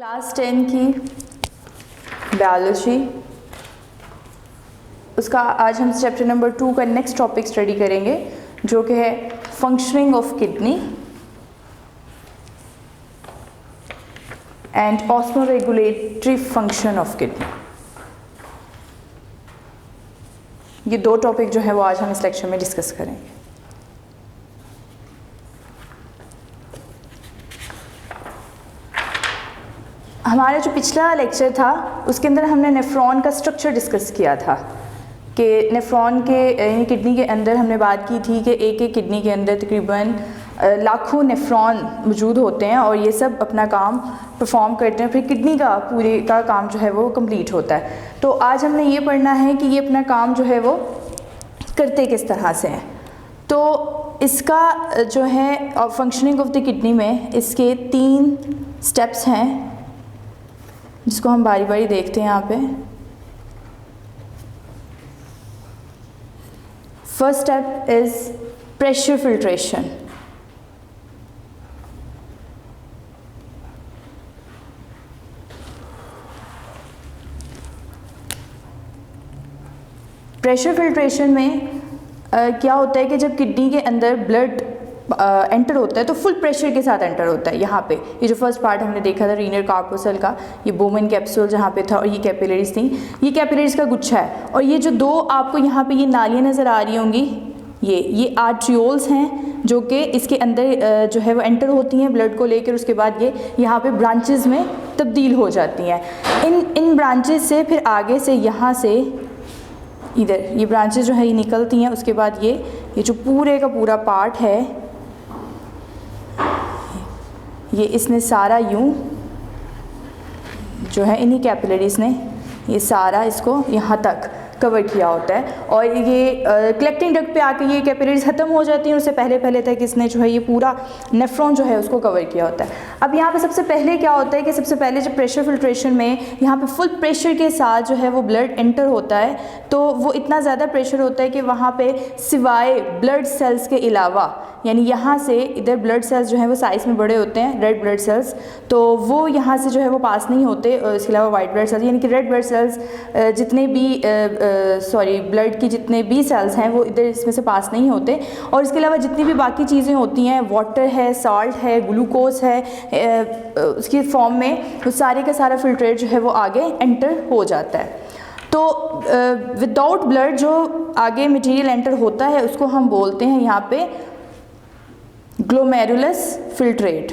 Class 10 की biology, उसका आज हम चैप्टर नंबर 2 का नेक्स्ट टॉपिक स्टडी करेंगे जो कि है functioning of kidney and osmoregulatory function of kidney. ये दो टॉपिक जो है वो आज हम इस लेक्चर में डिस्कस करेंगे। हमारा जो पिछला लेक्चर था उसके अंदर हमने नेफ्रॉन का स्ट्रक्चर डिस्कस किया था कि नेफ्रॉन के यानी किडनी के अंदर हमने बात की थी कि एक किडनी के अंदर तकरीबन लाखों नेफ्रॉन मौजूद होते हैं और ये सब अपना काम परफॉर्म करते हैं, फिर किडनी का पूरे का काम जो है वो कंप्लीट होता है। तो आज हमने ये पढ़ना है कि ये अपना काम जो है वो करते किस तरह से हैं। तो इसका जो है फंक्शनिंग ऑफ द किडनी में इसके 3 स्टेप्स हैं जिसको हम बारी बारी देखते हैं यहाँ पे। First step is pressure filtration. Pressure filtration में क्या होता है कि जब किडनी के अंदर ब्लड एंटर होता है तो फुल प्रेशर के साथ एंटर होता है। यहाँ पे ये जो फर्स्ट पार्ट हमने देखा था रीनल कार्पोसल का, ये बोमन कैप्सूल जहाँ पे था और ये कैपिलरीज थी, ये कैपिलरीज का गुच्छा है। और ये जो 2 आपको यहाँ पे ये नालियाँ नज़र आ रही होंगी, ये आर्ट्रियोल्स हैं जो कि इसके अंदर जो है वो एंटर होती हैं ब्लड को लेकर। उसके बाद ये यहाँ पे ब्रांचेस में तब्दील हो जाती हैं। इन ब्रांचेस से फिर आगे से यहाँ से इधर ये ब्रांचेस जो है ये निकलती हैं। उसके बाद ये जो पूरे का पूरा पार्ट है ये इसने सारा यूं जो है इन्हीं कैपिलरीज ने ये सारा इसको यहाँ तक कवर किया होता है। और ये कलेक्टिंग डक्ट पे आके ये कैपिलरीज ख़त्म हो जाती हैं। उससे पहले तक इसने जो है ये पूरा नेफ्रॉन जो है उसको कवर किया होता है। अब यहाँ पे सबसे पहले क्या होता है कि सबसे पहले जब प्रेशर फिल्ट्रेशन में यहाँ पे फुल प्रेशर के साथ जो है वो ब्लड एंटर होता है तो वो इतना ज़्यादा प्रेशर होता है कि वहाँ पे सिवाय ब्लड सेल्स के अलावा, यानी यहाँ से इधर ब्लड सेल्स जो हैं वो साइज़ में बड़े होते हैं, रेड ब्लड सेल्स, तो वो यहाँ से जो है वो पास नहीं होते। इसके अलावा वाइट ब्लड सेल्स यानी कि रेड ब्लड सेल्स जितने भी ब्लड की जितने भी सेल्स हैं वो इधर इसमें से पास नहीं होते। और इसके अलावा जितनी भी बाकी चीज़ें होती हैं, वाटर है, साल्ट है, ग्लूकोज है, उसकी फॉर्म में वो सारे का सारा फिल्ट्रेट जो है वो आगे एंटर हो जाता है। तो विदाउट ब्लड जो आगे मटेरियल एंटर होता है उसको हम बोलते हैं यहाँ पे ग्लोमेरुलस फिल्ट्रेट।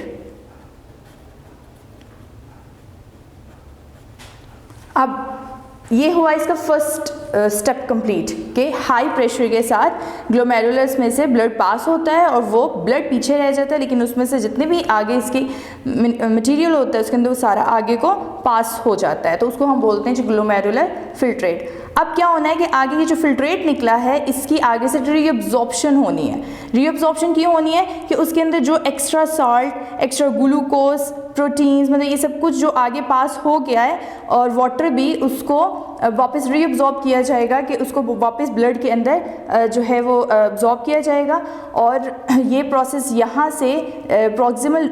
अब ये हुआ इसका फर्स्ट स्टेप कंप्लीट कि हाई प्रेशर के साथ ग्लोमेरुलस में से ब्लड पास होता है और वो ब्लड पीछे रह जाता है, लेकिन उसमें से जितने भी आगे इसकी मटेरियल होता है उसके अंदर वो सारा आगे को पास हो जाता है। तो उसको हम बोलते हैं जो ग्लोमेरुलर फिल्ट्रेट। अब क्या होना है कि आगे ये जो फिल्ट्रेट निकला है इसकी आगे से रीअब्जॉर्प्शन होनी है। रीअब्जॉर्प्शन क्यों होनी है कि उसके अंदर जो extra salt, extra glucose, proteins, मतलब ये सब कुछ जो आगे पास हो गया है और वाटर भी उसको वापस रीअब्जॉर्ब किया जाएगा कि उसको वापस ब्लड के अंदर जो है वो अब्जॉर्ब किया जाएगा। और ये प्रोसेस यहाँ से प्रॉक्सिमल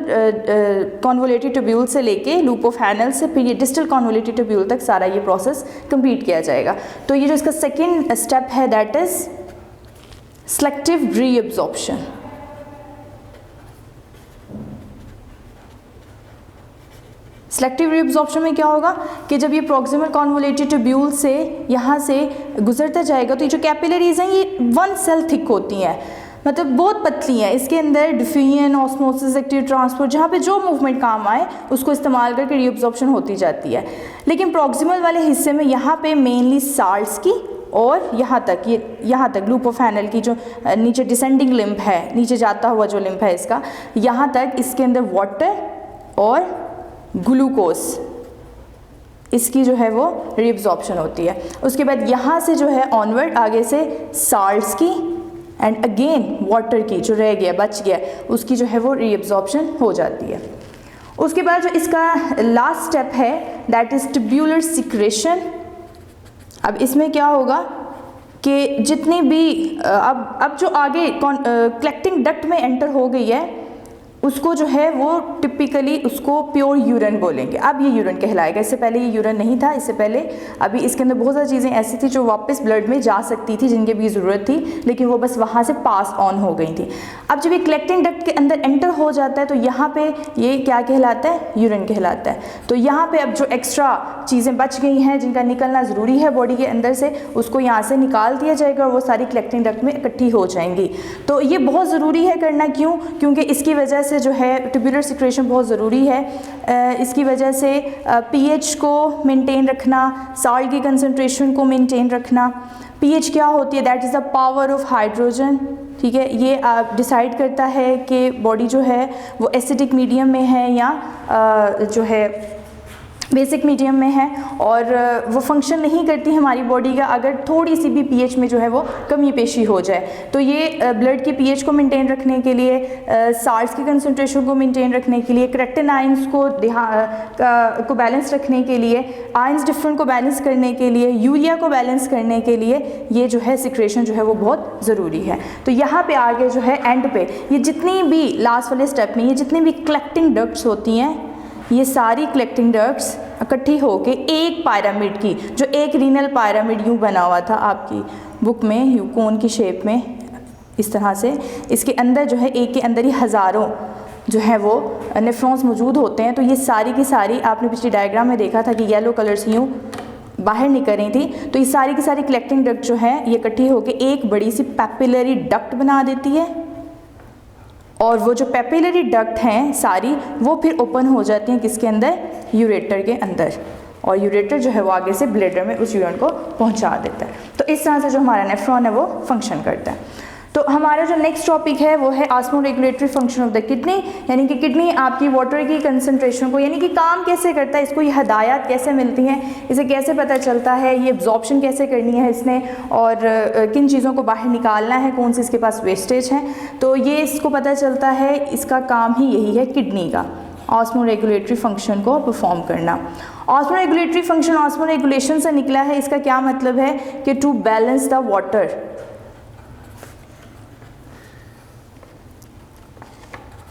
कॉन्वोलेटेड ट्यूब्यूल से लेके लूप ऑफ हैनल से फिर ये डिस्टल कॉन्वोलेटेड ट्यूब्यूल तक सारा ये प्रोसेस कंप्लीट किया जाएगा। तो ये जो इसका सेकेंड स्टेप है that is selective reabsorption. Selective reabsorption में क्या होगा कि जब ये प्रॉक्सिमल कॉन्वोलेटेड ट्यूब्यूल से यहाँ से गुजरता जाएगा तो ये जो कैपिलरीज हैं ये 1 सेल थिक होती हैं, मतलब बहुत पतली हैं। इसके अंदर डिफ्यूजन, ऑस्मोसिस, एक्टिव ट्रांसपोर्ट, जहाँ पे जो मूवमेंट काम आए उसको इस्तेमाल करके रीअब्जॉर्प्शन होती जाती है। लेकिन प्रॉक्सिमल वाले हिस्से में यहाँ पे मेनली साल्ट्स की और यहाँ तक लूप ऑफ हैनल की जो नीचे डिसेंडिंग लिम्फ है, नीचे जाता हुआ जो लिम्फ है इसका, यहाँ तक इसके अंदर वाटर और ग्लूकोज इसकी जो है वो रीअब्जॉर्प्शन होती है। उसके बाद यहाँ से जो है ऑनवर्ड आगे से साल्ट्स की एंड अगेन वाटर की जो रह गया बच गया उसकी जो है वो रीअब्जॉर्प्शन हो जाती है। उसके बाद जो इसका लास्ट स्टेप है दैट इज ट्यूब्यूलर सिक्रेशन। अब इसमें क्या होगा कि जितनी भी अब जो आगे कलेक्टिंग डक्ट में एंटर हो गई है उसको जो है वो टिपिकली उसको प्योर यूरिन बोलेंगे। अब ये यूरिन कहलाएगा, इससे पहले ये यूरिन नहीं था, इससे पहले अभी इसके अंदर बहुत सारी चीज़ें ऐसी थी जो वापस ब्लड में जा सकती थी, जिनकी भी ज़रूरत थी, लेकिन वो बस वहाँ से पास ऑन हो गई थी। अब जब ये कलेक्टिंग डक्ट के अंदर एंटर हो जाता है तो यहाँ पे ये क्या कहलाता है, यूरिन कहलाता है। तो यहाँ पे अब जो एक्स्ट्रा चीज़ें बच गई हैं जिनका निकलना ज़रूरी है बॉडी के अंदर से, उसको यहाँ से निकाल दिया जाएगा और वो सारी कलेक्टिंग डक्ट में इकट्ठी हो जाएंगी। तो ये बहुत ज़रूरी है करना, क्यों? क्योंकि इसकी वजह से जो है ट्यूबुलर सिक्रेशन बहुत ज़रूरी है। इसकी वजह से पीएच को मेंटेन रखना, साल्ट की कंसंट्रेशन को मेंटेन रखना। पीएच क्या होती है? That is the power of hydrogen, ठीक है। ये डिसाइड करता है कि बॉडी जो है वो एसिडिक मीडियम में है या जो है बेसिक मीडियम में है, और वो फंक्शन नहीं करती हमारी बॉडी का अगर थोड़ी सी भी पीएच में जो है वो कमी पेशी हो जाए। तो ये ब्लड की पीएच को मेंटेन रखने के लिए, साल्ट्स की कंसंट्रेशन को मेंटेन रखने के लिए, करेक्टिन आयंस को बैलेंस रखने के लिए, आयंस डिफरेंट को बैलेंस करने के लिए, यूरिया को बैलेंस करने के लिए ये जो है सिक्रेशन जो है वो बहुत ज़रूरी है। तो यहाँ पे आगे जो है एंड पे ये जितनी भी लास्ट वाले स्टेप में ये जितनी भी कलेक्टिंग डक्ट्स होती हैं, ये सारी कलेक्टिंग डक्ट्स इकट्ठी होके एक पिरामिड की, जो एक रीनल पिरामिड यूँ बना हुआ था आपकी बुक में, यूँ कोन की शेप में इस तरह से, इसके अंदर जो है एक के अंदर ही हज़ारों जो है वो नेफ्रॉन्स मौजूद होते हैं। तो ये सारी की सारी आपने पिछली डायग्राम में देखा था कि येलो कलर से यूँ बाहर निकल रही थी। तो ये सारी की सारी कलेक्टिंग डक्ट जो है ये इकट्ठी होके एक बड़ी सी पैपिलरी डक्ट बना देती है, और वो जो पैपिलरी डक्ट हैं सारी वो फिर ओपन हो जाती हैं किसके अंदर? यूरेटर के अंदर, और यूरेटर जो है वो आगे से ब्लैडर में उस यूरिन को पहुंचा देता है। तो इस तरह से जो हमारा नेफ्रॉन है वो फंक्शन करता है। तो हमारा जो नेक्स्ट टॉपिक है वो है osmo regulatory function of the kidney, यानी कि किडनी आपकी वाटर की कंसंट्रेशन को, यानी कि काम कैसे करता है, इसको ये हदायत कैसे मिलती हैं, इसे कैसे पता चलता है, ये एब्जॉर्प्शन कैसे करनी है इसने, और किन चीज़ों को बाहर निकालना है, कौन सी इसके पास वेस्टेज हैं। तो ये इसको पता चलता है, इसका काम ही यही है किडनी का, ऑस्मो रेगुलेटरी फंक्शन को परफॉर्म करना। Osmo regulatory function osmo regulation से निकला है। इसका क्या मतलब है कि to balance the water,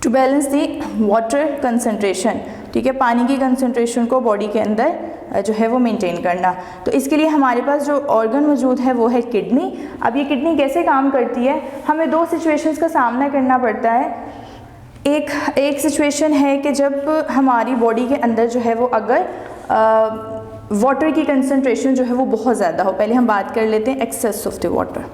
to balance the water concentration, ठीक है, पानी की कंसंट्रेशन को बॉडी के अंदर जो है वो मेंटेन करना। तो इसके लिए हमारे पास जो ऑर्गन मौजूद है वो है किडनी। अब ये किडनी कैसे काम करती है? हमें दो सिचुएशंस का सामना करना पड़ता है। एक सिचुएशन है कि जब हमारी बॉडी के अंदर जो है वो अगर वाटर की कंसंट्रेशन जो है वो बहुत ज़्यादा हो। पहले हम बात कर लेते हैं एक्सेस ऑफ द वाटर।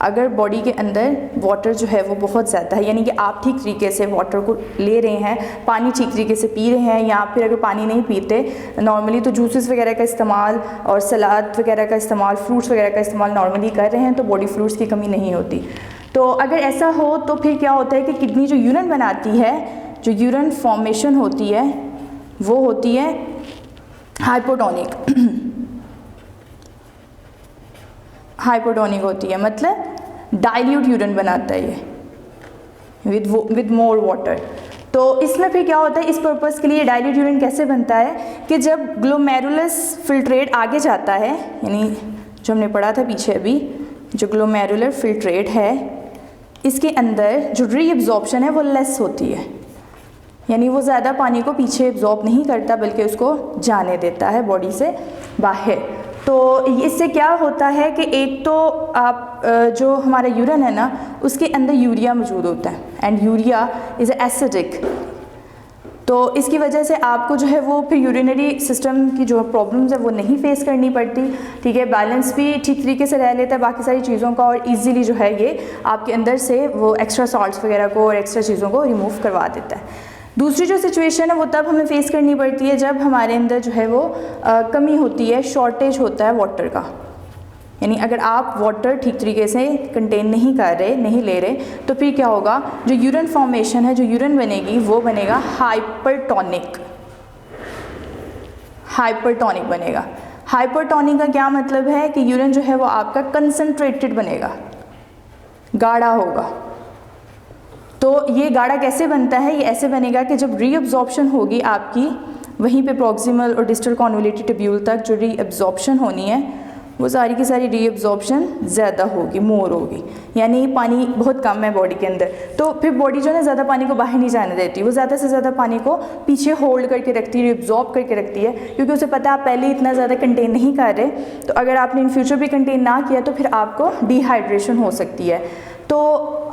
अगर बॉडी के अंदर वाटर जो है वो बहुत ज़्यादा है, यानी कि आप ठीक तरीके से वाटर को ले रहे हैं, पानी ठीक तरीके से पी रहे हैं, या फिर अगर पानी नहीं पीते नॉर्मली तो जूसेस वगैरह का इस्तेमाल और सलाद वगैरह का इस्तेमाल, फ्रूट्स वगैरह का इस्तेमाल नॉर्मली कर रहे हैं, तो बॉडी फ्लूइड्स की कमी नहीं होती। तो अगर ऐसा हो तो फिर क्या होता है कि किडनी जो यूरिन बनाती है, जो यूरिन फॉर्मेशन होती है वो होती है हाइपोटोनिक हाइपोटोनिक होती है, मतलब डाइल्यूट यूरिन बनाता है ये विद मोर वाटर। तो इसमें फिर क्या होता है, इस पर्पस के लिए डाइल्यूट यूरिन कैसे बनता है कि जब ग्लोमेरुलस फिल्ट्रेट आगे जाता है, यानी जो हमने पढ़ा था पीछे अभी, जो ग्लोमेरुलर फिल्ट्रेट है इसके अंदर जो रीअब्जॉर्प्शन है वो लेस होती है, यानी वो ज़्यादा पानी को पीछे एब्जॉर्ब नहीं करता बल्कि उसको जाने देता है बॉडी से बाहर। तो इससे क्या होता है कि एक तो आप जो हमारा यूरिन है ना उसके अंदर यूरिया मौजूद होता है, एंड यूरिया इज़ एसिडिक। तो इसकी वजह से आपको जो है वो फिर यूरिनरी सिस्टम की जो प्रॉब्लम्स है वो नहीं फेस करनी पड़ती, ठीक है, बैलेंस भी ठीक तरीके से रह लेता है बाकी सारी चीज़ों का, और इजीली जो है ये आपके अंदर से वो एक्स्ट्रा सॉल्ट्स वगैरह को और एक्स्ट्रा चीज़ों को रिमूव करवा देता है। दूसरी जो सिचुएशन है वो तब हमें फेस करनी पड़ती है जब हमारे अंदर जो है वो कमी होती है, शॉर्टेज होता है वाटर का, यानी अगर आप वाटर ठीक तरीके से कंटेन नहीं कर रहे, नहीं ले रहे, तो फिर क्या होगा, जो यूरिन फॉर्मेशन है, जो यूरिन बनेगी वो बनेगा हाइपरटोनिक बनेगा। हाइपरटोनिक का क्या मतलब है कि यूरिन जो है वो आपका कंसंट्रेटेड बनेगा, गाढ़ा होगा। तो ये गाढ़ा कैसे बनता है? ये ऐसे बनेगा कि जब रीअब्जॉर्प्शन होगी आपकी वहीं पे प्रॉक्सिमल और डिस्टल कॉन्वोल्यूटेड ट्यूब्यूल तक जो रीअब्जॉर्प्शन होनी है वो सारी की सारी रीअब्जॉर्प्शन ज़्यादा होगी, मोर होगी, यानी पानी बहुत कम है बॉडी के अंदर। तो फिर बॉडी जो है ज़्यादा पानी को बाहर नहीं जाने देती, वो ज़्यादा से ज़्यादा पानी को पीछे होल्ड करके रखती है, रीअब्जॉर्ब करके रखती है, क्योंकि उसे पता है आप पहले इतना ज़्यादा कंटेन नहीं कर रहे, तो अगर आपने इन फ्यूचर भी कंटेन ना किया तो फिर आपको डिहाइड्रेशन हो सकती है। तो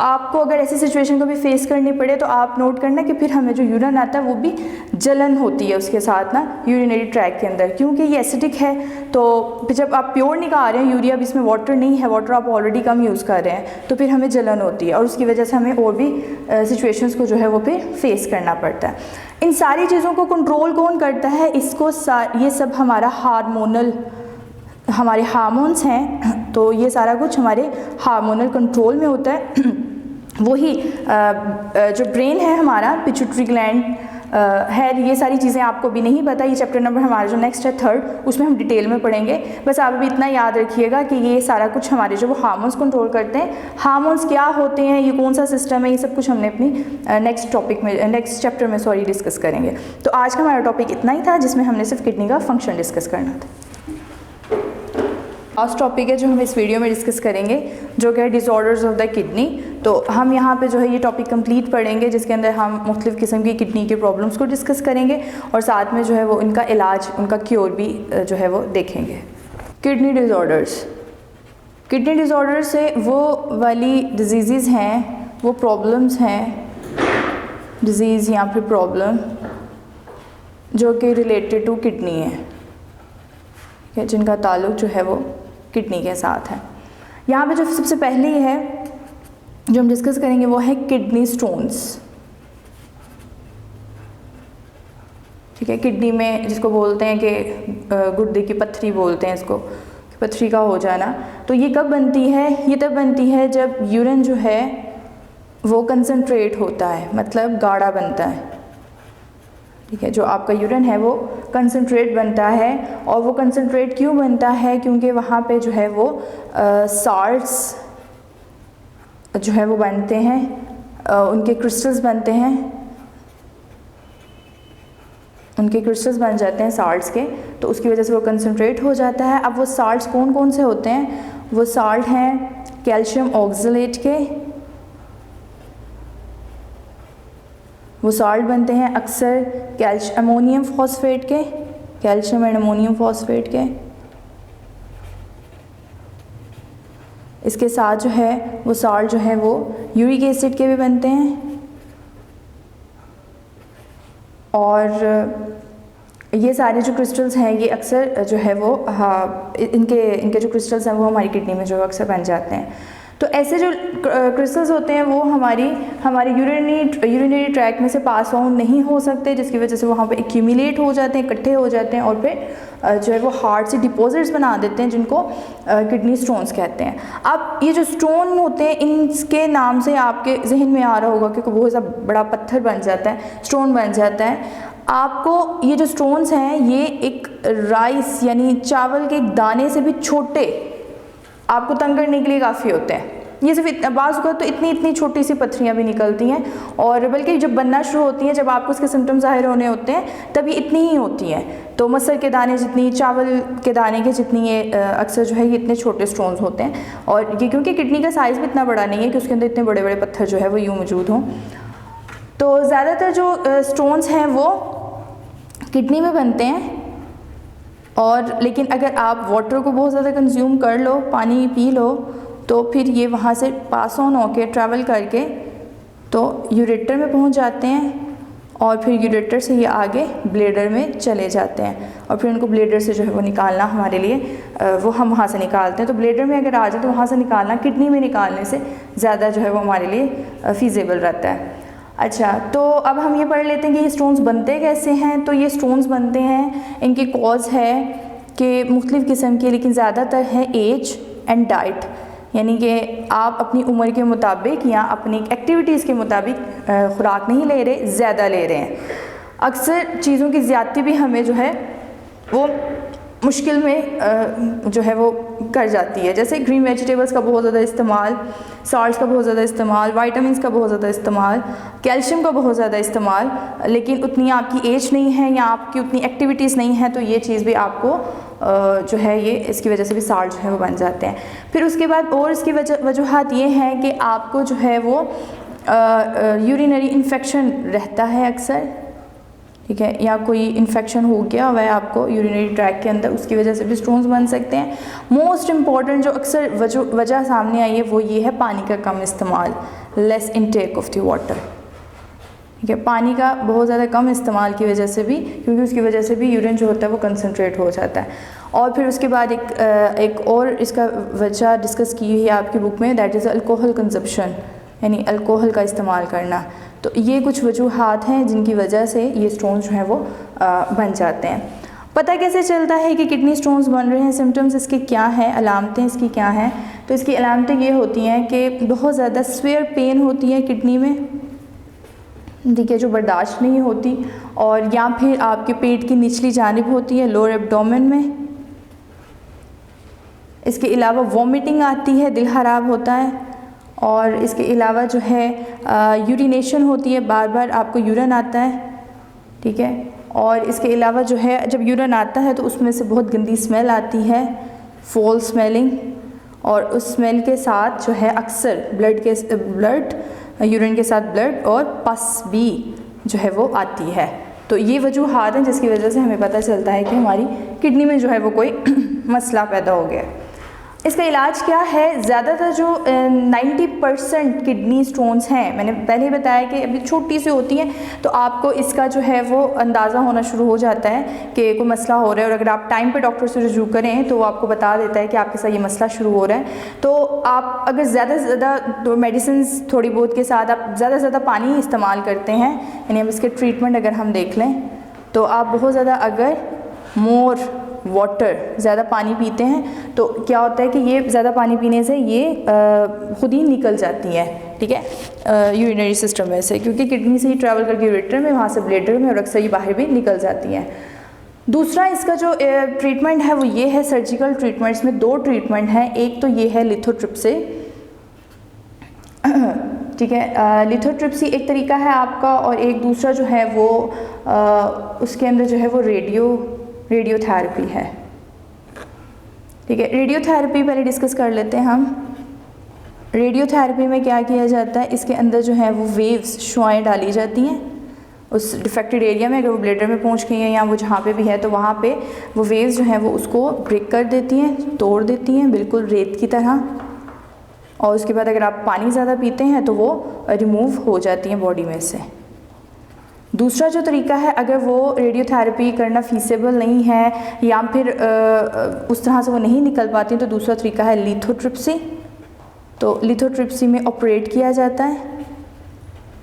आपको अगर ऐसी सिचुएशन को भी फेस करनी पड़े तो आप नोट करना कि फिर हमें जो यूरिन आता है वो भी जलन होती है उसके साथ ना यूरिनरी ट्रैक के अंदर, क्योंकि ये एसिडिक है। तो जब आप प्योर निकाल रहे हैं यूरिया, अब इसमें वाटर नहीं है, वाटर आप ऑलरेडी कम यूज़ कर रहे हैं, तो फिर हमें जलन होती है और उसकी वजह से हमें और भी सिचुएशंस को जो है वो फिर फेस करना पड़ता है। इन सारी चीज़ों को कंट्रोल कौन करता है? इसको ये सब हमारा हमारे हार्मोन्स हैं, तो ये सारा कुछ हमारे हार्मोनल कंट्रोल में होता है। वही जो ब्रेन है हमारा, पिट्यूटरी ग्लैंड है, ये सारी चीज़ें आपको भी नहीं पता, ये चैप्टर नंबर हमारा जो नेक्स्ट है 3rd, उसमें हम डिटेल में पढ़ेंगे। बस आप अभी इतना याद रखिएगा कि ये सारा कुछ हमारे जो वो हार्मोन्स कंट्रोल करते हैं। हार्मोन्स क्या होते हैं, ये कौन सा सिस्टम है, ये सब कुछ हमने अपनी नेक्स्ट चैप्टर में डिस्कस करेंगे। तो आज का हमारा टॉपिक इतना ही था, जिसमें हमने सिर्फ किडनी का फंक्शन डिस्कस करना था। लास्ट टॉपिक है जो हम इस वीडियो में डिस्कस करेंगे, जो कि है डिसऑर्डर्स ऑफ द किडनी। तो हम यहाँ पे जो है ये टॉपिक कंप्लीट पढ़ेंगे, जिसके अंदर हम मुख्तलिफ़ किस्म की किडनी के प्रॉब्लम्स को डिस्कस करेंगे और साथ में जो है वो इनका इलाज, उनका क्योर भी जो है वो देखेंगे। किडनी डिसऑर्डर से वो वाली डिजीज़ हैं, वो प्रॉब्लम्स हैं, डिजीज़ या फिर प्रॉब्लम जो कि रिलेटेड टू किडनी है, जिनका ताल्लुक जो है वो किडनी के साथ है। यहाँ पे जो सबसे पहले है जो हम डिस्कस करेंगे वो है किडनी स्टोन्स। ठीक है, किडनी में जिसको बोलते हैं कि गुर्दे की पत्थरी बोलते हैं इसको, पत्थरी का हो जाना। तो ये कब बनती है? ये तब बनती है जब यूरिन जो है वो कंसंट्रेट होता है, मतलब गाढ़ा बनता है। ठीक है, जो आपका यूरिन है वो कंसंट्रेट बनता है, और वो कंसंट्रेट क्यों बनता है? क्योंकि वहाँ पे जो है वो साल्ट्स जो है वो बनते हैं, उनके क्रिस्टल्स बनते हैं, उनके क्रिस्टल्स बन जाते हैं साल्ट्स के, तो उसकी वजह से वो कंसंट्रेट हो जाता है। अब वो साल्ट्स कौन कौन से होते हैं? वो साल्ट हैं कैल्शियम ऑक्सलेट के, वो साल्ट बनते हैं अक्सर अमोनियम फॉस्फेट के, कैल्शियम एंड अमोनियम फॉस्फेट के। इसके साथ जो है वो साल्ट जो है वो यूरिक एसिड के भी बनते हैं, और ये सारे जो क्रिस्टल्स हैं ये अक्सर जो है वो इनके जो क्रिस्टल्स हैं वो हमारी किडनी में जो अक्सर बन जाते हैं। तो ऐसे जो क्रिस्टल्स होते हैं वो हमारे यूरिनरी ट्रैक में से पास ऑन नहीं हो सकते, जिसकी वजह से वहाँ पे एक्यूमुलेट हो जाते हैं, इकट्ठे हो जाते हैं, और फिर जो है वो हार्ट से डिपॉजिट्स बना देते हैं, जिनको किडनी स्टोन्स कहते हैं। अब ये जो स्टोन होते हैं, इनके नाम से आपके जहन में आ रहा होगा कि बहुत सा बड़ा पत्थर बन जाता है, स्टोन बन जाता है। आपको ये जो स्टोन्स हैं ये एक राइस यानी चावल के एक दाने से भी छोटे आपको तंग करने के लिए काफ़ी होते हैं। ये सिर्फ बाज़ तो इतनी छोटी सी पत्थरियाँ भी निकलती हैं, और बल्कि जब बनना शुरू होती हैं, जब आपको उसके सिम्टम्स ज़ाहिर होने होते हैं, तब ये इतनी ही होती हैं। तो मसर के दाने जितनी, चावल के दाने के जितनी ये अक्सर जो है ये इतने छोटे स्टोन्स होते हैं। और ये क्योंकि किडनी का साइज़ भी इतना बड़ा नहीं है कि उसके अंदर इतने बड़े बड़े पत्थर जो है वो यूँ मौजूद हों। तो ज़्यादातर जो स्टोन्स हैं वो किडनी में बनते हैं, और लेकिन अगर आप वाटर को बहुत ज़्यादा कंज्यूम कर लो, पानी पी लो, तो फिर ये वहाँ से पास ऑन होके ट्रैवल करके तो यूरेटर में पहुँच जाते हैं, और फिर यूरेटर से ये आगे ब्लेडर में चले जाते हैं, और फिर उनको ब्लेडर से जो है वो निकालना हमारे लिए वो हम वहाँ से निकालते हैं। तो ब्लेडर में अगर आ जाए तो वहाँ से निकालना किडनी में निकालने से ज़्यादा जो है वो हमारे लिए फ़ीज़ेबल रहता है। अच्छा, तो अब हम ये पढ़ लेते हैं कि ये स्टोन्स बनते कैसे हैं। तो ये स्टोन्स बनते हैं, इनकी कॉज है कि मुख्तलिफ़ किस्म के, लेकिन ज़्यादातर है एज एंड डाइट, यानी कि आप अपनी उम्र के मुताबिक या अपनी एक्टिविटीज़ के मुताबिक खुराक नहीं ले रहे, ज़्यादा ले रहे हैं। अक्सर चीज़ों की ज़्यादती भी हमें जो है वो मुश्किल में जो है वो कर जाती है। जैसे ग्रीन वेजिटेबल्स का बहुत ज़्यादा इस्तेमाल, सॉल्ट्स का बहुत ज़्यादा इस्तेमाल, वाइटामिन्स का बहुत ज़्यादा इस्तेमाल, कैल्शियम का बहुत ज़्यादा इस्तेमाल, लेकिन उतनी आपकी एज नहीं है या आपकी उतनी एक्टिविटीज़ नहीं है, तो ये चीज़ भी आपको जो है ये इसकी वजह से भी साल्ट जो है वो बन जाते हैं। फिर उसके बाद और इसकी वजूहात ये हैं कि आपको जो है वो यूरिनरी इन्फेक्शन रहता है अक्सर, ठीक है, या कोई इन्फेक्शन हो गया हुआ है आपको यूरिनरी ट्रैक के अंदर, उसकी वजह से भी स्टोन्स बन सकते हैं। मोस्ट इम्पॉर्टेंट जो अक्सर वजह सामने आई है वो ये है पानी का कम इस्तेमाल, less intake of the water, ठीक है, पानी का बहुत ज़्यादा कम इस्तेमाल की वजह से भी, क्योंकि उसकी वजह से भी यूरिन जो होता है वो कंसनट्रेट हो जाता है। और फिर उसके बाद एक और इसका वजह डिस्कस की हुई है आपकी बुक में, दैट इज़ अल्कोहल कंजप्शन, यानी अल्कोहल का इस्तेमाल करना। तो ये कुछ वजूहात हैं जिनकी वजह से ये स्टोन्स जो हैं वो बन जाते हैं। पता कैसे चलता है कि किडनी स्टोन्स बन रहे हैं, सिम्टम्स इसके क्या हैं, अलामतें इसकी क्या हैं? तो इसकी अलामतें ये होती हैं कि बहुत ज़्यादा स्वेयर पेन होती है किडनी में, ठीक है, जो बर्दाश्त नहीं होती, और या फिर आपके पेट की निचली जानिब होती है, लोअर एब्डोमेन में। इसके अलावा वॉमिटिंग आती है, दिल ख़राब होता है, और इसके अलावा जो है यूरिनेशन होती है, बार बार आपको यूरिन आता है, ठीक है, और इसके अलावा जो है जब यूरिन आता है तो उसमें से बहुत गंदी स्मेल आती है, फॉल स्मेलिंग, और उस स्मेल के साथ जो है अक्सर ब्लड यूरिन के साथ ब्लड और पस भी जो है वो आती है। तो ये वजूहात हैं जिसकी वजह से हमें पता चलता है कि हमारी किडनी में जो है वो कोई मसला पैदा हो गया। इसका इलाज क्या है? ज़्यादातर जो 90% किडनी स्टोन्स हैं, मैंने पहले ही बताया कि अभी छोटी सी होती हैं, तो आपको इसका जो है वो अंदाज़ा होना शुरू हो जाता है कि कोई मसला हो रहा है, और अगर आप टाइम पे डॉक्टर से रुजू करें तो वो आपको बता देता है कि आपके साथ ये मसला शुरू हो रहा है। तो आप अगर ज़्यादा से ज़्यादा मेडिसिन थोड़ी बहुत के साथ आप ज़्यादा से ज़्यादा पानी इस्तेमाल करते हैं, यानी अब इसके ट्रीटमेंट अगर हम देख लें तो आप बहुत ज़्यादा अगर मोर वाटर ज़्यादा पानी पीते हैं तो क्या होता है कि ये ज़्यादा पानी पीने से ये खुद ही निकल जाती है, ठीक है, यूरिनरी सिस्टम में से, क्योंकि किडनी से ही ट्रैवल करके यूरेटर में, वहाँ से ब्लैडर में, और अक्सर ये बाहर भी निकल जाती हैं। दूसरा इसका जो ट्रीटमेंट है वो ये है सर्जिकल ट्रीटमेंट। इसमें 2 ट्रीटमेंट हैं, एक तो ये है लिथोट्रिप्सी, ठीक है, लिथोट्रिप्सी एक तरीका है आपका, और एक दूसरा जो है वो उसके अंदर जो है वो रेडियोथेरेपी है, ठीक है। रेडियोथेरेपी पहले डिस्कस कर लेते हैं हम। रेडियोथेरेपी में क्या किया जाता है, इसके अंदर जो है वो वेव्स, शुआएँ डाली जाती हैं उस डिफेक्टेड एरिया में, अगर वो ब्लैडर में पहुंच गई हैं या वो जहाँ पे भी है, तो वहाँ पे वो वेव्स जो हैं वो उसको ब्रेक कर देती हैं, तोड़ देती हैं, बिल्कुल रेत की तरह, और उसके बाद अगर आप पानी ज़्यादा पीते हैं तो वो रिमूव हो जाती हैं बॉडी में से। दूसरा जो तरीका है, अगर वो रेडियोथेरेपी करना फीसेबल नहीं है या फिर उस तरह से वो नहीं निकल पाती, तो दूसरा तरीका है लिथोट्रिप्सी। तो लिथोट्रिप्सी में ऑपरेट किया जाता है,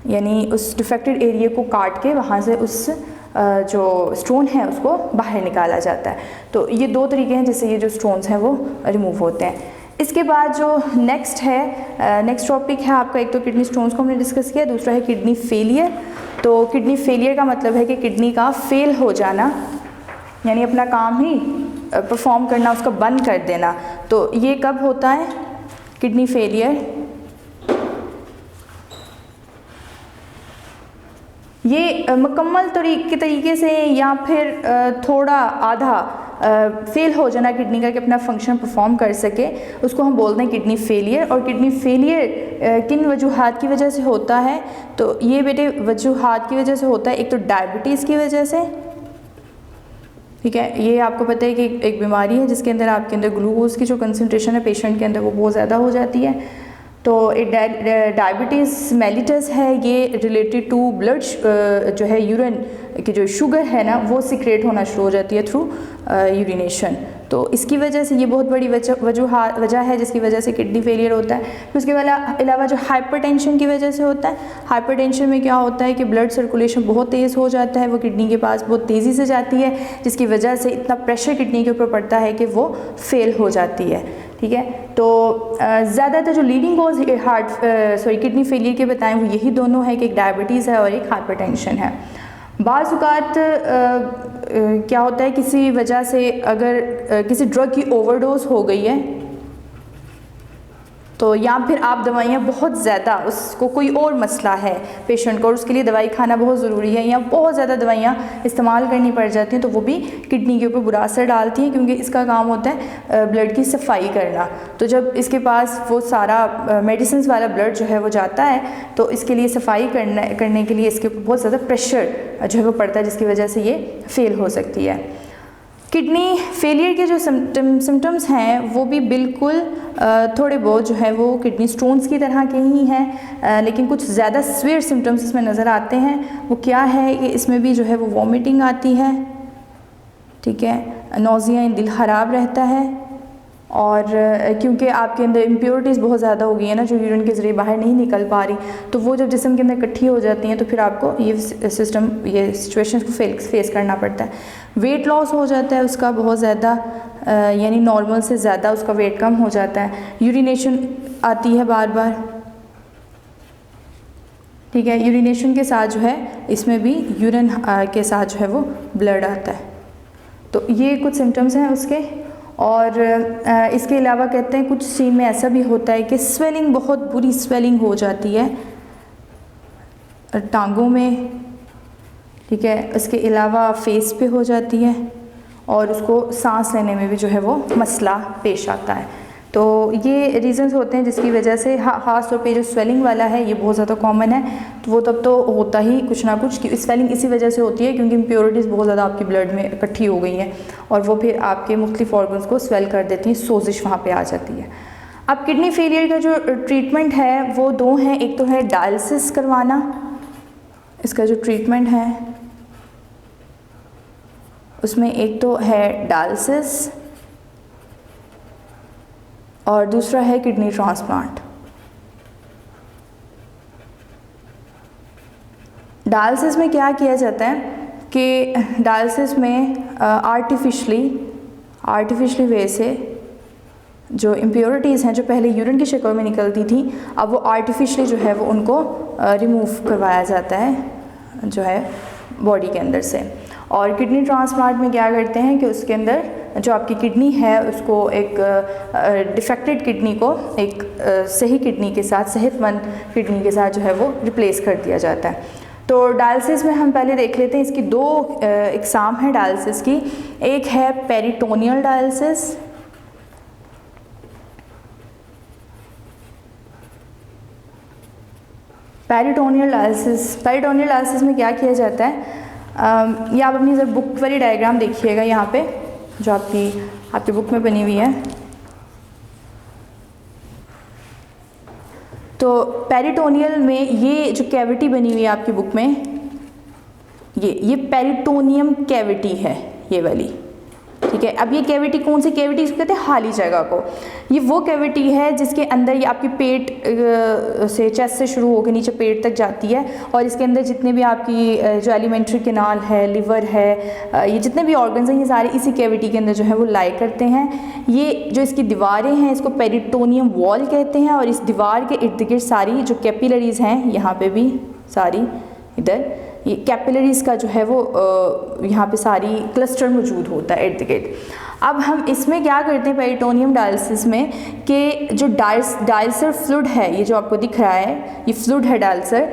यानी उस डिफेक्टेड एरिया को काट के वहाँ से उस जो स्टोन है उसको बाहर निकाला जाता है। तो ये 2 तरीके हैं जिससे ये जो स्टोन्स हैं वो रिमूव होते हैं। इसके बाद जो नेक्स्ट टॉपिक है आपका, एक तो किडनी स्टोन्स को हमने डिस्कस किया, दूसरा है किडनी फेलियर। तो किडनी फेलियर का मतलब है कि किडनी का फेल हो जाना, यानी अपना काम ही परफॉर्म करना, उसका बंद कर देना। तो ये कब होता है किडनी फेलियर? ये मुकम्मल तरीके से या फिर थोड़ा आधा फेल हो जाना किडनी का, कि अपना फंक्शन परफॉर्म कर सके, उसको हम बोलते हैं किडनी फेलियर। और किडनी फेलियर किन वजूहात की वजह से होता है? तो ये बेटे वजूहात की वजह से होता है, एक तो डायबिटीज़ की वजह से, ठीक है, ये आपको पता है कि एक बीमारी है जिसके अंदर आपके अंदर ग्लूकोज की जो कंसनट्रेशन है पेशेंट के अंदर वो बहुत ज़्यादा हो जाती है। तो एक डायबिटीज़ मेलिटस है, ये रिलेटेड टू ब्लड जो है यूरिन की जो शुगर है ना वो सिक्रेट होना शुरू हो जाती है थ्रू यूरिनेशन। तो इसकी वजह से ये बहुत बड़ी वजह है जिसकी वजह से किडनी फेलियर होता है। फिर उसके अलावा जो हाइपरटेंशन की वजह से होता है, हाइपरटेंशन में क्या होता है कि ब्लड सर्कुलेशन बहुत तेज़ हो जाता है, वो किडनी के पास बहुत तेज़ी से जाती है, जिसकी वजह से इतना प्रेशर किडनी के ऊपर पड़ता है कि वो फेल हो जाती है, ठीक है। तो ज़्यादातर जो लीडिंग कॉज किडनी फेलियर के बताएं वो यही दोनों है कि एक डायबिटीज़ है और एक हाइपरटेंशन है। बाज़ औक़ात क्या होता है, किसी वजह से अगर किसी ड्रग की ओवरडोज हो गई है तो या फिर आप दवाइयाँ बहुत ज़्यादा, उसको कोई और मसला है पेशेंट को और उसके लिए दवाई खाना बहुत ज़रूरी है, या बहुत ज़्यादा दवाइयाँ इस्तेमाल करनी पड़ जाती हैं, तो वो भी किडनी के ऊपर बुरा असर डालती हैं, क्योंकि इसका काम होता है ब्लड की सफाई करना। तो जब इसके पास वो सारा मेडिसिन वाला ब्लड जो है वो जाता है, तो इसके लिए सफाई करने के लिए इसके ऊपर बहुत ज़्यादा प्रेशर जो है वो पड़ता है, जिसकी वजह से ये फेल हो सकती है। किडनी फेलियर के जो सिम्टम्स हैं वो भी बिल्कुल थोड़े बहुत जो है वो किडनी स्टोन्स की तरह के ही हैं, लेकिन कुछ ज़्यादा सीवियर सिम्टम्स इसमें नज़र आते हैं। वो क्या है कि इसमें भी जो है वो वॉमिटिंग आती है, ठीक है, नौजिया, दिल ख़राब रहता है, और क्योंकि आपके अंदर इम्प्योरिटीज़ बहुत ज़्यादा हो गई है ना, जो यूरिन के ज़रिए बाहर नहीं निकल पा रही, तो वो जब जिस्म के अंदर इकट्ठी हो जाती हैं तो फिर आपको ये सिचुएशन को फेस करना पड़ता है। वेट लॉस हो जाता है उसका बहुत ज़्यादा, यानी नॉर्मल से ज़्यादा उसका वेट कम हो जाता है। यूरिनेशन आती है बार बार, ठीक है, यूरिनेशन के साथ जो है इसमें भी यूरिन के साथ जो है वो ब्लड आता है। तो ये कुछ सिम्टम्स हैं उसके। और इसके अलावा कहते हैं कुछ सीन में ऐसा भी होता है कि स्वेलिंग, बहुत बुरी स्वेलिंग हो जाती है टांगों में, ठीक है, इसके अलावा फेस पे हो जाती है, और उसको सांस लेने में भी जो है वो मसला पेश आता है। तो ये रीज़न्स होते हैं जिसकी वजह से ख़ास तौर पे जो स्वेलिंग वाला है ये बहुत ज़्यादा कॉमन है। तो वो तब तो होता ही कुछ ना कुछ, स्वेलिंग इसी वजह से होती है क्योंकि इम्प्योरिटीज़ बहुत ज़्यादा आपकी ब्लड में इकट्ठी हो गई हैं, और वो फिर आपके मुख्तलिफ ऑर्गन्स को स्वेल कर देती हैं, सोजिश वहाँ पर आ जाती है। अब किडनी फेलियर का जो ट्रीटमेंट है वो दो हैं, एक तो है डायलिसिस करवाना, इसका जो ट्रीटमेंट है उसमें एक तो है डायलिसिस और दूसरा है किडनी ट्रांसप्लांट। डायलिसिस में क्या किया जाता है कि डायलिसिस में आर्टिफिशली वे से जो इम्प्योरिटीज़ हैं जो पहले यूरिन की शक्ल में निकलती थी, अब वो आर्टिफिशली जो है वो उनको रिमूव करवाया जाता है जो है बॉडी के अंदर से। और किडनी ट्रांसप्लांट में क्या करते हैं कि उसके अंदर जो आपकी किडनी है उसको एक डिफेक्टेड किडनी को एक सही किडनी के साथ, सेहतमंद किडनी के साथ जो है वो रिप्लेस कर दिया जाता है। तो डायलिसिस में हम पहले देख लेते हैं, इसकी दो इकसाम है डायलिसिस की। एक है पेरिटोनियल डायलिसिस, पेरिटोनियल डायलिसिस में क्या किया जाता है, ये आप अपनी जब बुक वाली डायग्राम देखिएगा यहाँ पे जो आपकी बुक में बनी हुई है। तो पेरिटोनियल में ये जो कैविटी बनी हुई है आपकी बुक में, ये पेरिटोनियम कैविटी है, ये वाली, ठीक है। अब ये कैविटी कौन सी कैविटी, इसको कहते हैं खाली जगह को। ये वो कैविटी है जिसके अंदर ये आपकी पेट से, चेस्ट से शुरू होकर नीचे पेट तक जाती है, और इसके अंदर जितने भी आपकी जो एलिमेंट्री कैनाल है, लिवर है, ये जितने भी ऑर्गन्स हैं, ये सारे इसी कैविटी के अंदर जो है वो लाई करते हैं। ये जो इसकी दीवारें हैं इसको पेरिटोनियम वॉल कहते हैं, और इस दीवार के इर्द गिर्द सारी जो कैपिलरीज़ हैं, यहाँ पे भी सारी, इधर ये कैपिलरीज़ का जो है वो यहाँ पे सारी क्लस्टर मौजूद होता है इर्द गिर्द। अब हम इसमें क्या करते हैं पेरिटोनियम डायलिसिस में कि जो डायलिसर फ्लूइड है, ये जो आपको दिख रहा है, ये फ्लूइड है डायलिसर,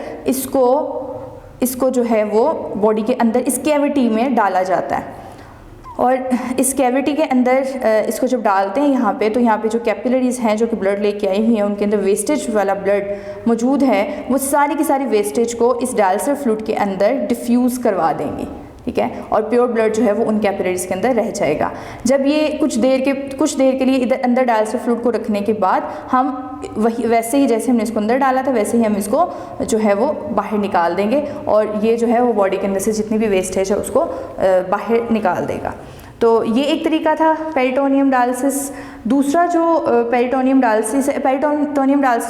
इसको जो है वो बॉडी के अंदर इस कैविटी में डाला जाता है। और इस कैविटी के अंदर इसको जब डालते हैं यहाँ पे, तो यहाँ पे जो कैपिलरीज़ हैं जो कि ब्लड लेके आई हुई हैं, उनके अंदर वेस्टेज वाला ब्लड मौजूद है, वो सारी की सारी वेस्टेज को इस डायलिसर फ्लूइड के अंदर डिफ्यूज़ करवा देंगी, ठीक है, और प्योर ब्लड जो है वो उन कैपिलरीज़ के अंदर रह जाएगा। जब ये कुछ देर के लिए इधर अंदर डायलिसर फ्लूइड को रखने के बाद हम वैसे ही जैसे हमने इसको अंदर डाला था वैसे ही हम इसको जो है वो बाहर निकाल देंगे, और ये जो है वो बॉडी के अंदर से जितनी भी वेस्टेज है उसको बाहर निकाल देगा। तो ये एक तरीका था पेरिटोनियम डायलिसिस। दूसरा जो पेरिटोनियम डायलिसिस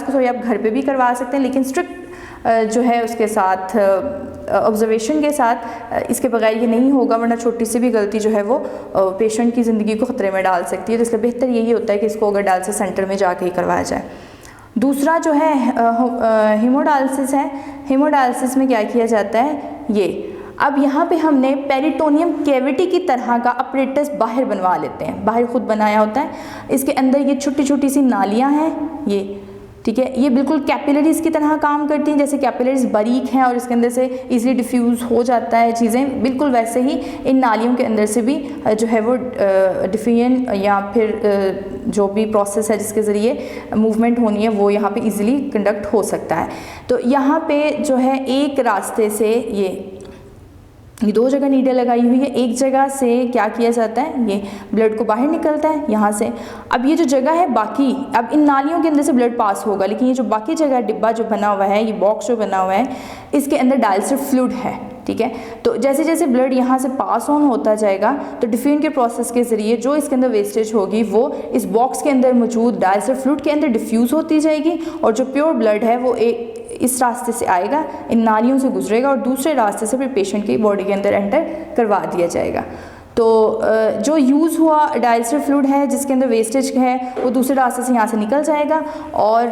को सॉरी आप घर पे भी करवा सकते हैं, लेकिन स्ट्रिक्ट जो है उसके साथ ऑब्जर्वेशन के साथ, इसके बगैर ये नहीं होगा, वरना छोटी सी भी गलती जो है वो पेशेंट की ज़िंदगी को ख़तरे में डाल सकती है। तो इसलिए बेहतर यही होता है कि इसको अगर डायलिसिस सेंटर में जाके ही करवाया जाए। दूसरा जो है हीमोडायलिसिस है। हीमोडायलिसिस में क्या किया जाता है, ये अब यहाँ पे हमने पेरिटोनियम कैविटी की तरह का अपरेटस बाहर बनवा लेते हैं, बाहर खुद बनाया होता है। इसके अंदर ये छोटी छोटी सी नालियाँ हैं, ये ठीक है, ये बिल्कुल कैपिलरीज़ की तरह काम करती हैं, जैसे कैपिलरीज़ बारीक हैं और इसके अंदर से इजीली डिफ्यूज़ हो जाता है चीज़ें, बिल्कुल वैसे ही इन नालियों के अंदर से भी जो है वो डिफियन या फिर जो भी प्रोसेस है जिसके ज़रिए मूवमेंट होनी है वो यहाँ पे इजीली कंडक्ट हो सकता है। तो यहाँ पे जो है एक रास्ते से ये दो जगह नीडल लगाई हुई है, एक जगह से क्या किया जाता है, ये ब्लड को बाहर निकलता है यहाँ से। अब ये जो जगह है बाकी, अब इन नालियों के अंदर से ब्लड पास होगा, लेकिन ये जो बाकी जगह डिब्बा जो बना हुआ है, ये बॉक्स जो बना हुआ है, इसके अंदर डायलिसिस फ्लूइड है, ठीक है। तो जैसे जैसे ब्लड यहाँ से पास ऑन होता जाएगा तो डिफ्यूजन के प्रोसेस के ज़रिए जो इसके अंदर वेस्टेज होगी वो इस बॉक्स के अंदर मौजूद डायलिसिस फ्लूइड के अंदर डिफ्यूज़ होती जाएगी, और जो प्योर ब्लड है वो एक इस रास्ते से आएगा, इन नालियों से गुजरेगा और दूसरे रास्ते से फिर पेशेंट की बॉडी के अंदर एंटर करवा दिया जाएगा। तो जो यूज़ हुआ डायलिसिस फ्लूइड है जिसके अंदर वेस्टेज है वो दूसरे रास्ते से यहाँ से निकल जाएगा, और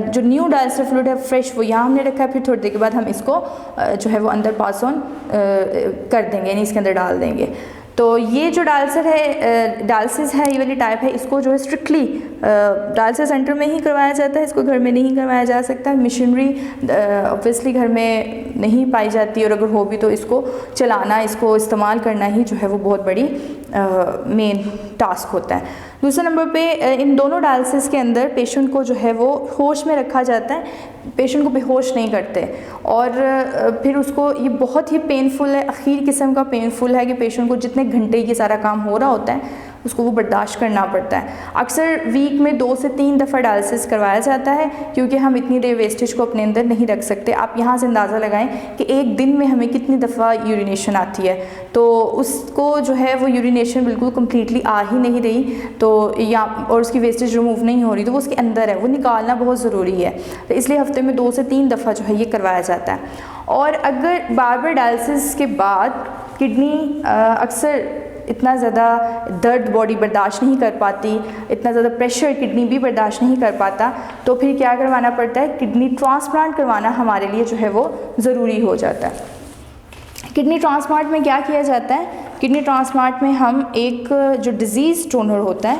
जो न्यू डायलिसिस फ्लूइड है फ्रेश वो यहाँ हमने रखा है। फिर थोड़ी देर के बाद हम इसको जो है वो अंदर पास ऑन कर देंगे, यानी इसके अंदर डाल देंगे। तो ये जो डायलिसिस है ये वाली टाइप है, इसको जो है स्ट्रिक्टली डायलिसिस सेंटर में ही करवाया जाता है, इसको घर में नहीं करवाया जा सकता। मशीनरी ऑब्वियसली घर में नहीं पाई जाती, और अगर हो भी तो इसको चलाना, इसको इस्तेमाल करना ही जो है वो बहुत बड़ी मेन टास्क होता है। दूसरे नंबर पे इन दोनों डायलिसिस के अंदर पेशेंट को जो है वो होश में रखा जाता है, पेशेंट को बेहोश नहीं करते, और फिर उसको ये बहुत ही पेनफुल है, अखीर किस्म का पेनफुल है कि पेशेंट को जितने घंटे ये सारा काम हो रहा होता है उसको वो बर्दाश्त करना पड़ता है। अक्सर वीक में 2 से 3 दफ़ा डायलिसिस करवाया जाता है, क्योंकि हम इतनी देर वेस्टेज को अपने अंदर नहीं रख सकते। आप यहाँ से अंदाज़ा लगाएं कि एक दिन में हमें कितनी दफ़ा यूरिनेशन आती है, तो उसको जो है वो यूरिनेशन बिल्कुल कम्प्लीटली आ ही नहीं रही, तो या और उसकी वेस्टेज रिमूव नहीं हो रही, तो वो उसके अंदर है, वो निकालना बहुत ज़रूरी है। तो इसलिए हफ्ते में 2 से 3 दफ़ा जो है ये करवाया जाता है। और अगर बार बार डायलिसिस के बाद किडनी अक्सर इतना ज़्यादा दर्द बॉडी बर्दाश्त नहीं कर पाती, इतना ज़्यादा प्रेशर किडनी भी बर्दाश्त नहीं कर पाता, तो फिर क्या करवाना पड़ता है, किडनी ट्रांसप्लांट करवाना हमारे लिए जो है वो ज़रूरी हो जाता है। किडनी ट्रांसप्लांट में क्या किया जाता है, किडनी ट्रांसप्लांट में हम एक जो डिज़ीज़ डोनर होता है,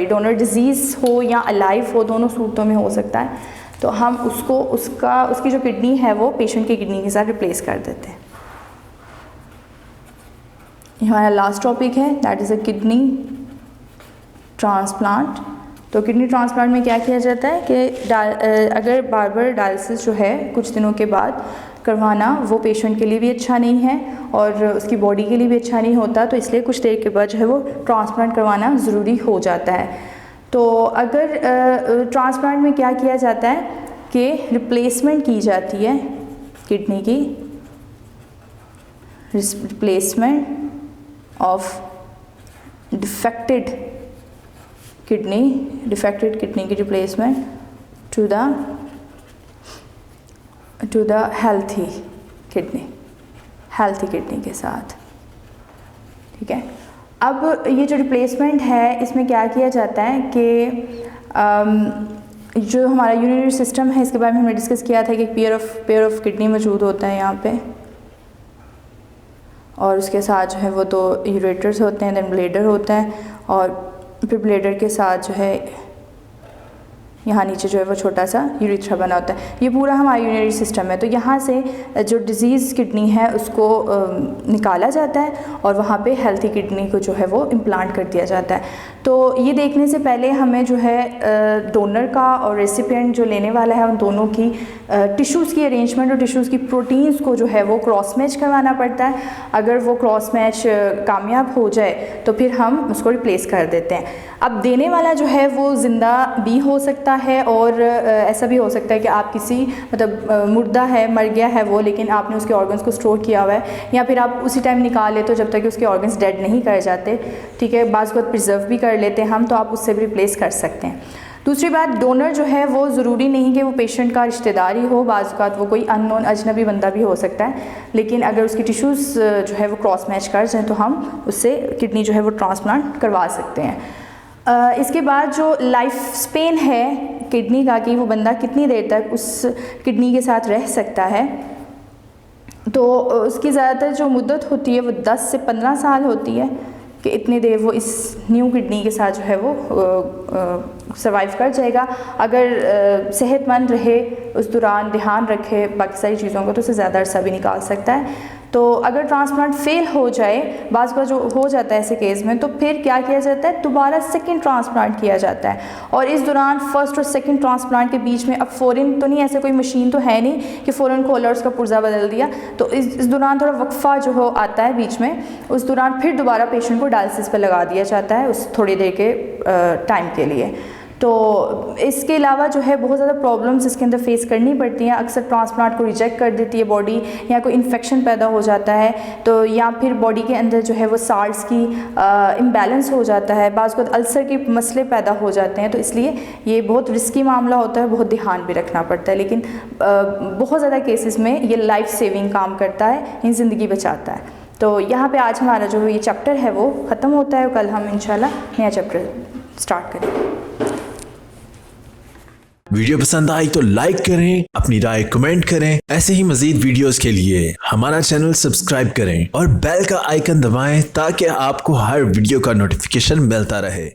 डोनर डिज़ीज़ हो या अलाइव हो, दोनों सूरतों में हो सकता है, तो हम उसको उसकी जो किडनी है वो पेशेंट की किडनी के साथ रिप्लेस कर देते हैं। हमारा लास्ट टॉपिक है, that is a kidney transplant. तो किडनी ट्रांसप्लांट में क्या किया जाता है कि अगर बार बार डायलिसिस जो है कुछ दिनों के बाद करवाना वो पेशेंट के लिए भी अच्छा नहीं है और उसकी बॉडी के लिए भी अच्छा नहीं होता, तो इसलिए कुछ देर के बाद जो है वो ट्रांसप्लांट करवाना ज़रूरी हो जाता है। तो अगर ट्रांसप्लांट में क्या किया जाता है कि रिप्लेसमेंट की जाती है किडनी की, रिप्लेसमेंट ऑफ डिफेक्टेड किडनी की replacement to the healthy kidney के साथ, ठीक है। अब ये जो रिप्लेसमेंट है इसमें क्या किया जाता है कि जो हमारा यूरिनरी सिस्टम है इसके बारे में हमने डिस्कस किया था कि पेयर ऑफ किडनी मौजूद होता है यहाँ पे, और उसके साथ जो है वो 2 यूरेटर्स होते हैं, देन ब्लेडर होता है, और फिर ब्लेडर के साथ जो है यहाँ नीचे जो है वो छोटा सा यूरिथ्रा बना होता है। ये पूरा हमारा यूरिनरी सिस्टम है। तो यहाँ से जो डिज़ीज़ किडनी है उसको निकाला जाता है और वहाँ पे हेल्थी किडनी को जो है वो इम्प्लांट कर दिया जाता है। तो ये देखने से पहले हमें जो है डोनर का और रेसिपिएंट जो लेने वाला है उन दोनों की टिश्यूज़ की अरेंजमेंट और टिश्यूज़ की प्रोटीन्स को जो है वो क्रॉस मैच करवाना पड़ता है। अगर वो क्रॉस मैच कामयाब हो जाए तो फिर हम उसको रिप्लेस कर देते हैं। अब देने वाला जो है वो ज़िंदा भी हो सकता है और ऐसा भी हो सकता है कि आप किसी मतलब मुर्दा है, मर गया है वो, लेकिन आपने उसके ऑर्गन्स को स्टोर किया हुआ है, या फिर आप उसी टाइम निकाल लेते हो जब तक कि उसके ऑर्गन्स डेड नहीं कर जाते, ठीक है। बाज़ को प्रिजर्व भी कर लेते हैं हम, तो आप उससे भी रिप्लेस कर सकते हैं। दूसरी बात, डोनर जो है वो ज़रूरी नहीं कि वो पेशेंट का रिश्तेदार ही हो, बाज़ औक़ात वो कोई अननोन अजनबी बंदा भी हो सकता है, लेकिन अगर उसकी टिश्यूज़ जो है वो क्रॉस मैच कर जाएँ तो हम उससे किडनी जो है वो ट्रांसप्लांट करवा सकते हैं। इसके बाद जो लाइफ स्पेन है किडनी का कि वो बंदा कितनी देर तक उस किडनी के साथ रह सकता है, तो उसकी ज़्यादातर जो मुद्दत होती है वो 10 से 15 साल होती है कि इतनी देर वो इस न्यू किडनी के साथ जो है वो सर्वाइव कर जाएगा। अगर सेहतमंद रहे, उस दौरान ध्यान रखे बाकी सारी चीज़ों को, तो उसे ज़्यादा अरसा भी निकाल सकता है। तो अगर ट्रांसप्लांट फेल हो जाए, बाज़ का जो हो जाता है ऐसे केस में, तो फिर क्या किया जाता है, दोबारा सेकंड ट्रांसप्लांट किया जाता है। और इस दौरान फर्स्ट और सेकंड ट्रांसप्लांट के बीच में अब फ़ौरन तो नहीं, ऐसे कोई मशीन तो है नहीं कि फ़ौरन खोला और उसका पुर्जा बदल दिया, तो इस दौरान थोड़ा वक्फा जो हो आता है बीच में, उस दौरान फिर दोबारा पेशेंट को डायलिसिस पर लगा दिया जाता है उस थोड़ी देर के टाइम के लिए। तो इसके अलावा जो है बहुत ज़्यादा प्रॉब्लम्स इसके अंदर फेस करनी पड़ती हैं। अक्सर ट्रांसप्लांट को रिजेक्ट कर देती है बॉडी, या कोई इन्फेक्शन पैदा हो जाता है, तो या फिर बॉडी के अंदर जो है वो साल्ट्स की इम्बैलेंस हो जाता है, बाज़ को अल्सर के मसले पैदा हो जाते हैं। तो इसलिए ये बहुत रिस्की मामला होता है, बहुत ध्यान भी रखना पड़ता है, लेकिन बहुत ज़्यादा केसेस में ये लाइफ सेविंग काम करता है, इन ज़िंदगी बचाता है। तो यहाँ पे आज हमारा जो ये चैप्टर है वो ख़त्म होता है, कल हम इंशाल्लाह नया चैप्टर स्टार्ट करेंगे। वीडियो पसंद आई तो लाइक करें, अपनी राय कमेंट करें। ऐसे ही मजीद वीडियोस के लिए हमारा चैनल सब्सक्राइब करें और बेल का आइकन दबाएं ताकि आपको हर वीडियो का नोटिफिकेशन मिलता रहे।